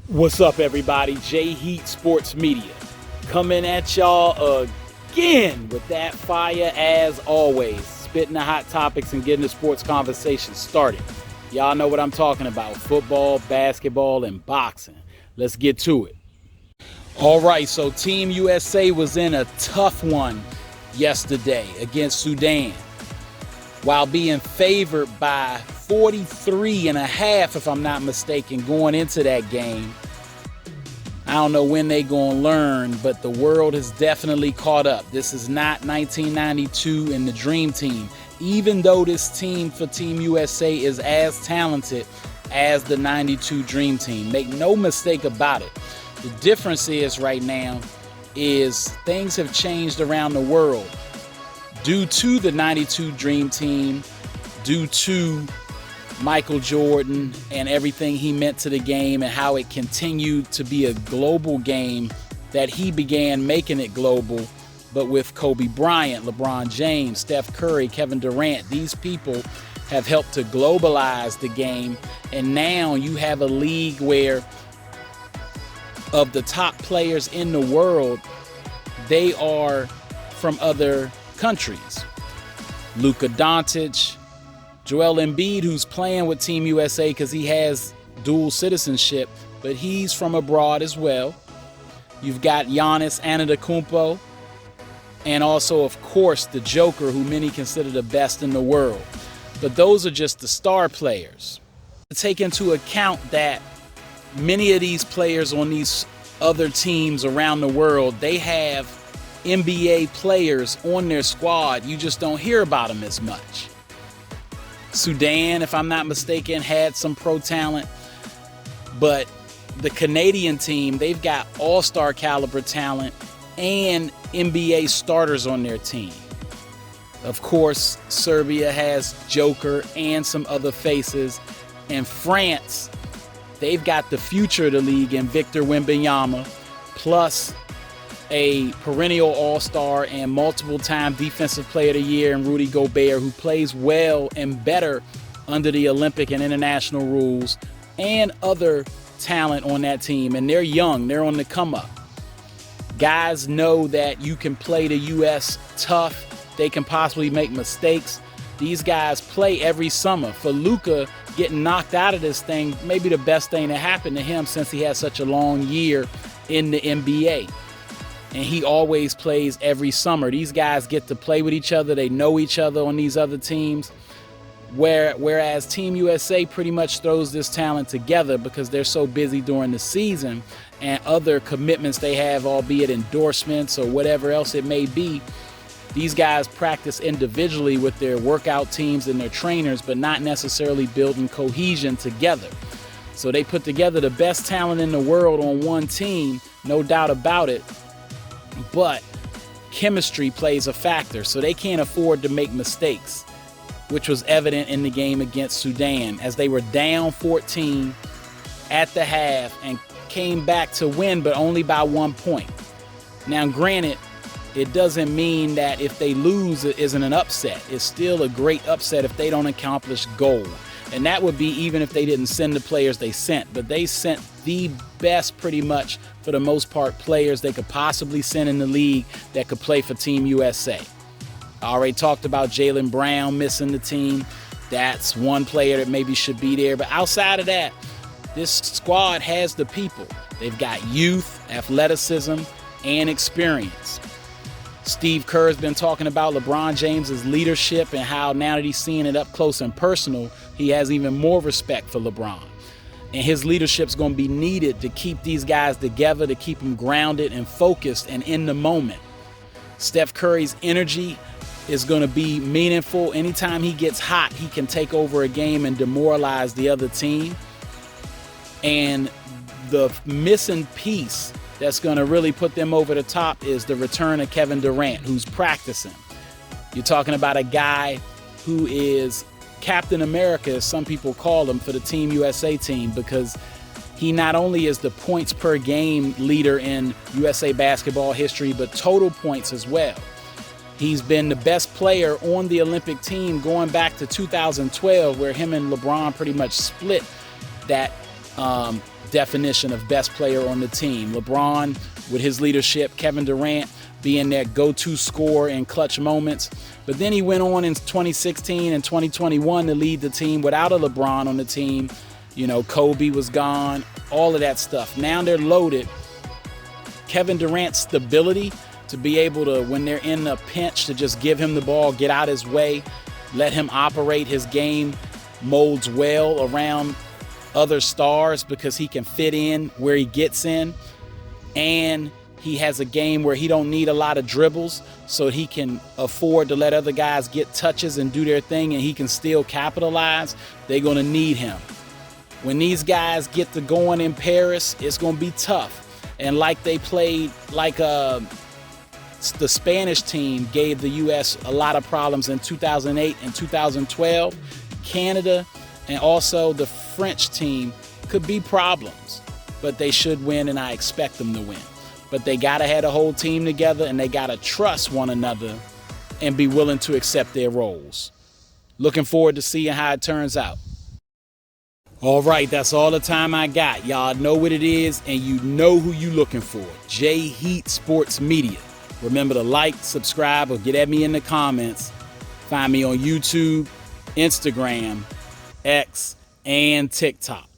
What's up, everybody? J Heat Sports Media coming at y'all again with that fire as always, spitting the hot topics and getting the sports conversation started. Y'all know what I'm talking about: football, basketball, and boxing. Let's get to it. All right, so Team USA was in a tough one yesterday against Sudan, while being favored by 43 and a half, if I'm not mistaken, going into that game. I don't know when they gonna learn, but the world has definitely caught up. This is not 1992 and the Dream Team, even though this team for Team USA is as talented as the 92 Dream Team. Make no mistake about it. The difference is right now is things have changed around the world due to the 92 Dream Team, due to Michael Jordan and everything he meant to the game and how it continued to be a global game that he began making it global. But with Kobe Bryant, LeBron James, Steph Curry, Kevin Durant, these people have helped to globalize the game. And now you have a league where of the top players in the world, they are from other countries. Luka Doncic, Joel Embiid, who's playing with Team USA because he has dual citizenship, but he's from abroad as well. You've got Giannis Antetokounmpo, and also, of course, the Joker, who many consider the best in the world. But those are just the star players. Take into account that many of these players on these other teams around the world, they have NBA players on their squad. You just don't hear about them as much. Sudan, if I'm not mistaken, had some pro talent, but the Canadian team, they've got all-star caliber talent and NBA starters on their team. Of course, Serbia has Joker and some other faces. And France, they've got the future of the league in Victor Wembanyama, plus a perennial all-star and multiple-time defensive player of the year in Rudy Gobert, who plays well and better under the Olympic and international rules, and other talent on that team. And they're young. They're on the come-up. Guys know that you can play the U.S. tough. They can possibly make mistakes. These guys play every summer. For Luka, getting knocked out of this thing, maybe the best thing that happened to him since he had such a long year in the NBA. And he always plays every summer. These guys get to play with each other. They know each other on these other teams. Whereas Team USA pretty much throws this talent together because they're so busy during the season and other commitments they have, albeit endorsements or whatever else it may be. These guys practice individually with their workout teams and their trainers, but not necessarily building cohesion together. So they put together the best talent in the world on one team, no doubt about it. But chemistry plays a factor, so they can't afford to make mistakes, which was evident in the game against Sudan, as they were down 14 at the half and came back to win, but only by 1 point. Now, granted, it doesn't mean that if they lose, it isn't an upset. It's still a great upset if they don't accomplish gold. And that would be even if they didn't send the players they sent. But they sent the best, pretty much, for the most part, players they could possibly send in the league that could play for Team USA. I already talked about Jaylen Brown missing the team. That's one player that maybe should be there. But outside of that, this squad has the people. They've got youth, athleticism, and experience. Steve Kerr's been talking about LeBron James's leadership and how now that he's seeing it up close and personal, he has even more respect for LeBron. And his leadership's going to be needed to keep these guys together, to keep them grounded and focused and in the moment. Steph Curry's energy is going to be meaningful. Anytime he gets hot, he can take over a game and demoralize the other team. And the missing piece that's going to really put them over the top is the return of Kevin Durant, who's practicing. You're talking about a guy who is Captain America, as some people call him, for the Team USA team, because he not only is the points per game leader in USA basketball history, but total points as well. He's been the best player on the Olympic team going back to 2012, where him and LeBron pretty much split that definition of best player on the team. LeBron, with his leadership, Kevin Durant being their go-to scorer in clutch moments. But then he went on in 2016 and 2021 to lead the team without a LeBron on the team. You know, Kobe was gone, all of that stuff. Now they're loaded. Kevin Durant's stability to be able to, when they're in a pinch, to just give him the ball, get out his way, let him operate his game, molds well around other stars because he can fit in where he gets in. And he has a game where he don't need a lot of dribbles, so he can afford to let other guys get touches and do their thing, and he can still capitalize. They're going to need him. When these guys get to going in Paris, it's going to be tough. And like they played, like the Spanish team gave the U.S. a lot of problems in 2008 and 2012, Canada and also the French team could be problems, but they should win, and I expect them to win. But they got to have a whole team together, and they got to trust one another and be willing to accept their roles. Looking forward to seeing how it turns out. All right, that's all the time I got. Y'all know what it is, and you know who you looking for. J Heat Sports Media. Remember to like, subscribe, or get at me in the comments. Find me on YouTube, Instagram, X, and TikTok.